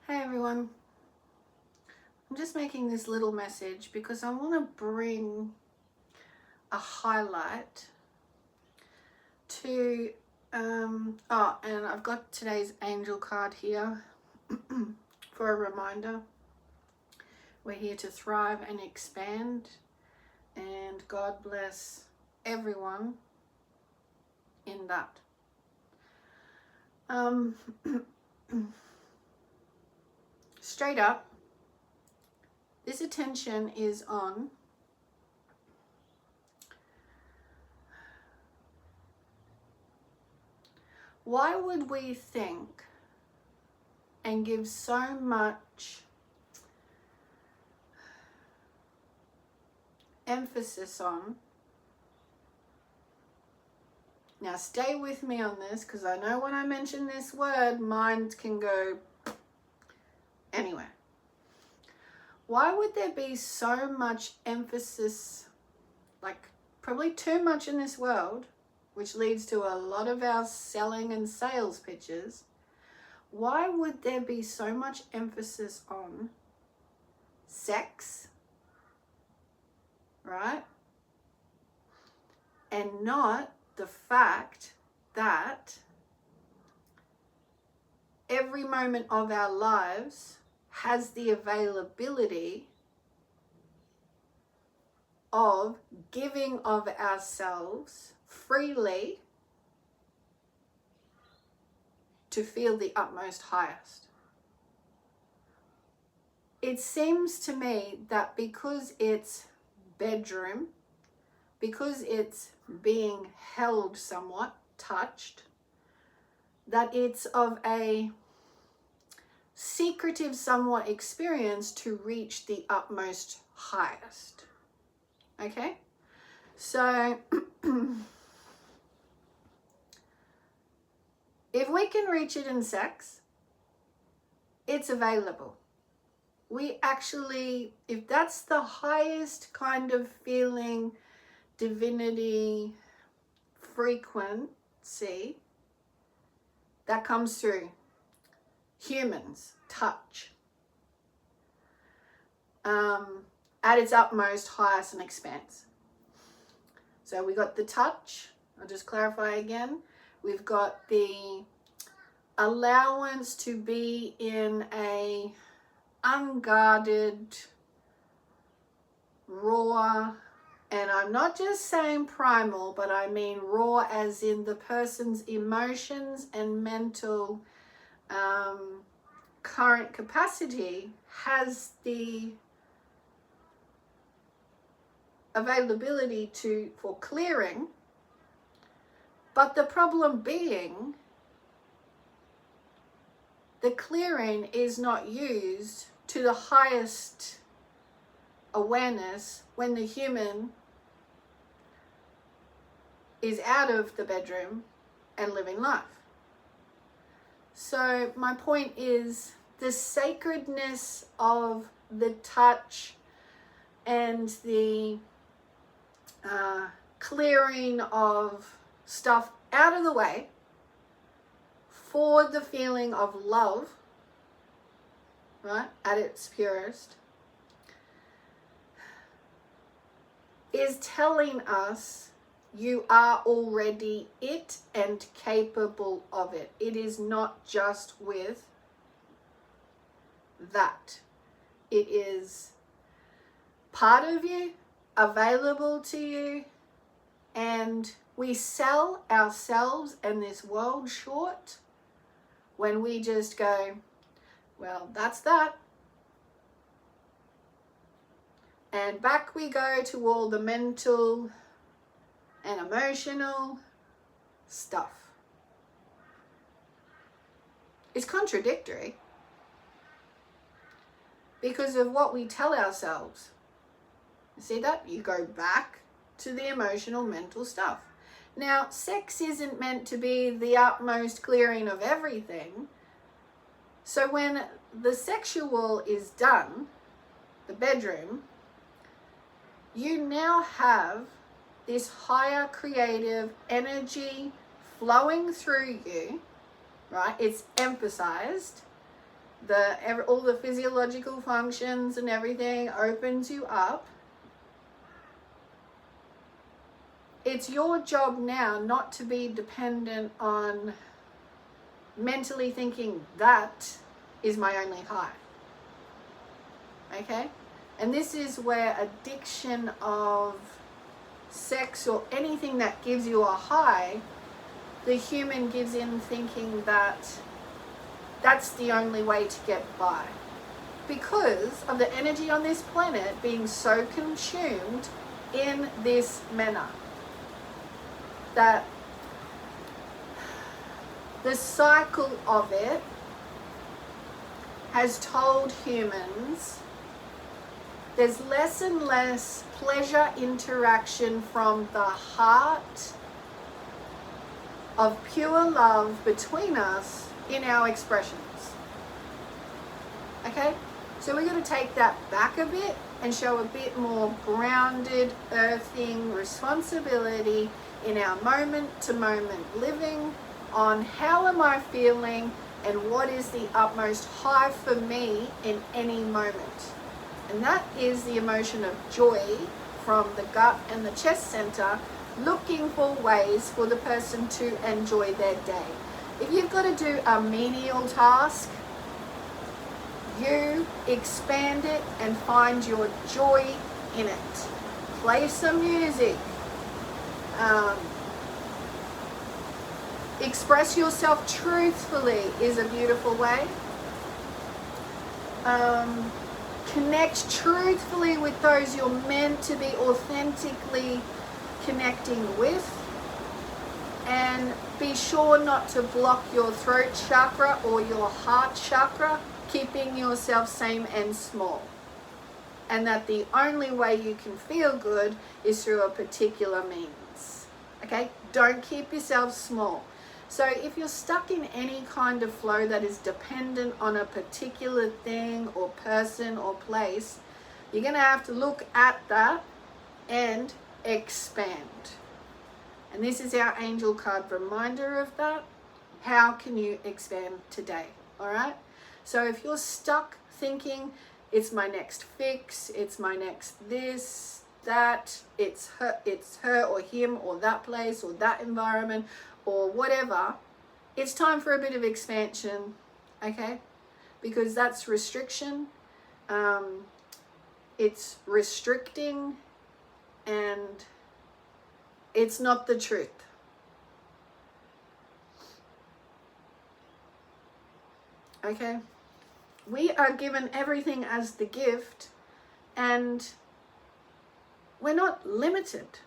Hey everyone, I'm just making this little message because I want to bring a highlight to, and I've got today's angel card here for a reminder. We're here to thrive and expand, and God bless everyone in that. Straight up, this attention is on why would we think and give so much emphasis on. Now stay with me on this, because I know when I mention this word, mind can go anywhere. Why would there be so much emphasis, like probably too much in this world, which leads to a lot of our selling and sales pitches? Why would there be so much emphasis on sex, right? And not the fact that every moment of our lives has the availability of giving of ourselves freely to feel the utmost highest. It seems to me that because it's bedroom, because it's being held somewhat, touched, that it's of a secretive somewhat experience to reach the utmost highest. Okay? So if we can reach it in sex, it's available. We actually, if that's the highest kind of feeling, divinity, frequency that comes through humans, touch, at its utmost, highest and expanse. So we got the touch. I'll just clarify again. We've got the allowance to be in a unguarded, raw, and I'm not just saying primal, but I mean raw as in the person's emotions and mental current capacity has the availability for clearing, but the problem being the clearing is not used to the highest awareness when the human is out of the bedroom and living life. So my point is the sacredness of the touch and the clearing of stuff out of the way for the feeling of love, right, at its purest, is telling us you are already it and capable of it. It is not just with that. It is part of you, available to you, and we sell ourselves and this world short when we just go, well, that's that. And back we go to all the mental and emotional stuff. It's contradictory because of what we tell ourselves. You see that? You go back to the emotional, mental stuff. Now, sex isn't meant to be the utmost clearing of everything. So when the sexual is done, the bedroom, you now have this higher creative energy flowing through you, right? It's emphasized all the physiological functions and everything opens you up. It's your job now not to be dependent on mentally thinking that is my only high. Okay? And this is where addiction of sex or anything that gives you a high, the human gives in thinking that that's the only way to get by. Because of the energy on this planet being so consumed in this manner. That the cycle of it has told humans there's less and less pleasure interaction from the heart of pure love between us in our expressions. Okay? So we're going to take that back a bit and show a bit more grounded, earthing responsibility in our moment-to-moment living on how am I feeling and what is the utmost high for me in any moment. And that is the emotion of joy from the gut and the chest center, looking for ways for the person to enjoy their day. If you've got to do a menial task, you expand it and find your joy in it. Play some music. Express yourself truthfully is a beautiful way. Connect truthfully with those you're meant to be authentically connecting with. And be sure not to block your throat chakra or your heart chakra, keeping yourself same and small. And that the only way you can feel good is through a particular means. Okay? Don't keep yourself small. So if you're stuck in any kind of flow that is dependent on a particular thing or person or place, you're going to have to look at that and expand. And this is our angel card reminder of that. How can you expand today? All right? So if you're stuck thinking it's my next fix, it's my next this, that, it's her or him or that place or that environment or whatever, it's time for a bit of expansion, okay? Because that's restriction, it's restricting, and it's not the truth. Okay? We are given everything as the gift, and we're not limited.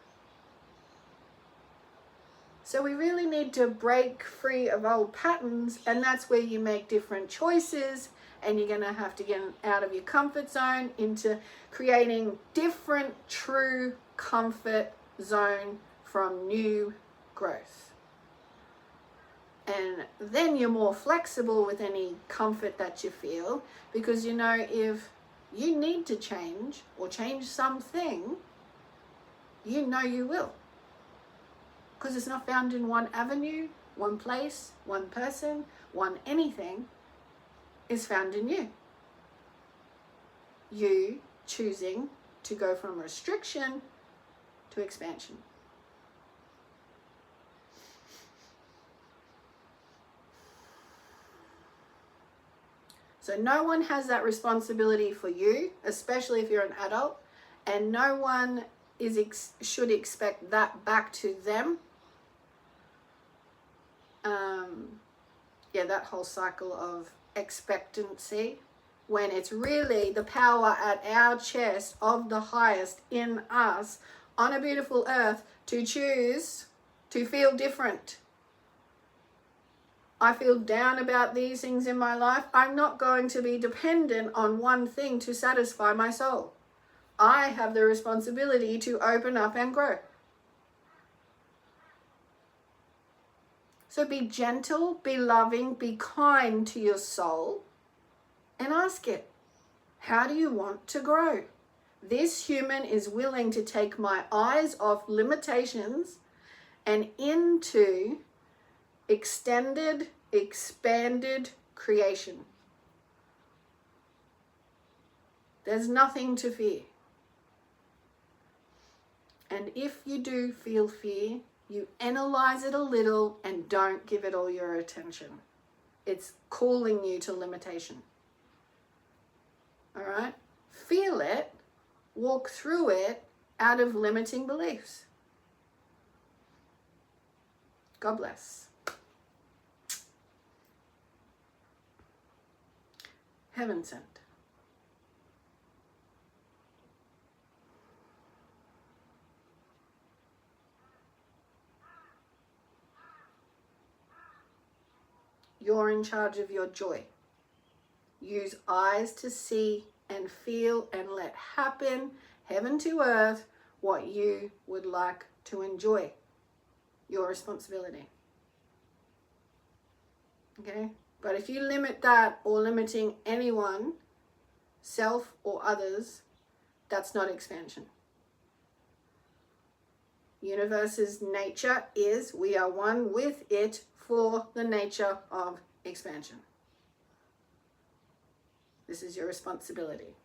So we really need to break free of old patterns, and that's where you make different choices, and you're going to have to get out of your comfort zone into creating different true comfort zone from new growth. And then you're more flexible with any comfort that you feel, because you know if you need to change or change something, you know you will. Because it's not found in one avenue, one place, one person, one anything. It's found in you. You choosing to go from restriction to expansion. So no one has that responsibility for you, especially if you're an adult, and no one should expect that back to them. That whole cycle of expectancy, when it's really the power at our chest of the highest in us on a beautiful earth to choose to feel different. I feel down about these things in my life. I'm not going to be dependent on one thing to satisfy my soul. I have the responsibility to open up and grow. So be gentle, be loving, be kind to your soul, and ask it, how do you want to grow? This human is willing to take my eyes off limitations and into extended, expanded creation. There's nothing to fear. And if you do feel fear, you analyze it a little and don't give it all your attention. It's calling you to limitation. All right? Feel it, walk through it out of limiting beliefs. God bless. Heaven sent. You're in charge of your joy. Use eyes to see and feel and let happen, heaven to earth, what you would like to enjoy. Your responsibility. Okay? But if you limit that or limiting anyone, self or others, that's not expansion. Universe's nature is we are one with it for the nature of expansion. This is your responsibility.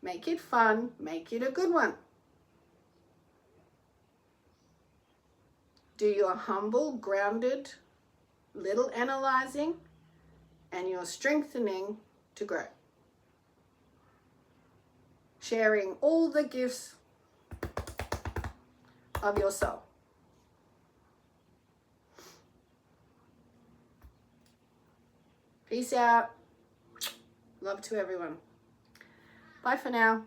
Make it fun, make it a good one. Do your humble, grounded, little analyzing, and your strengthening to grow. Sharing all the gifts of your soul. Peace out. Love to everyone. Bye for now.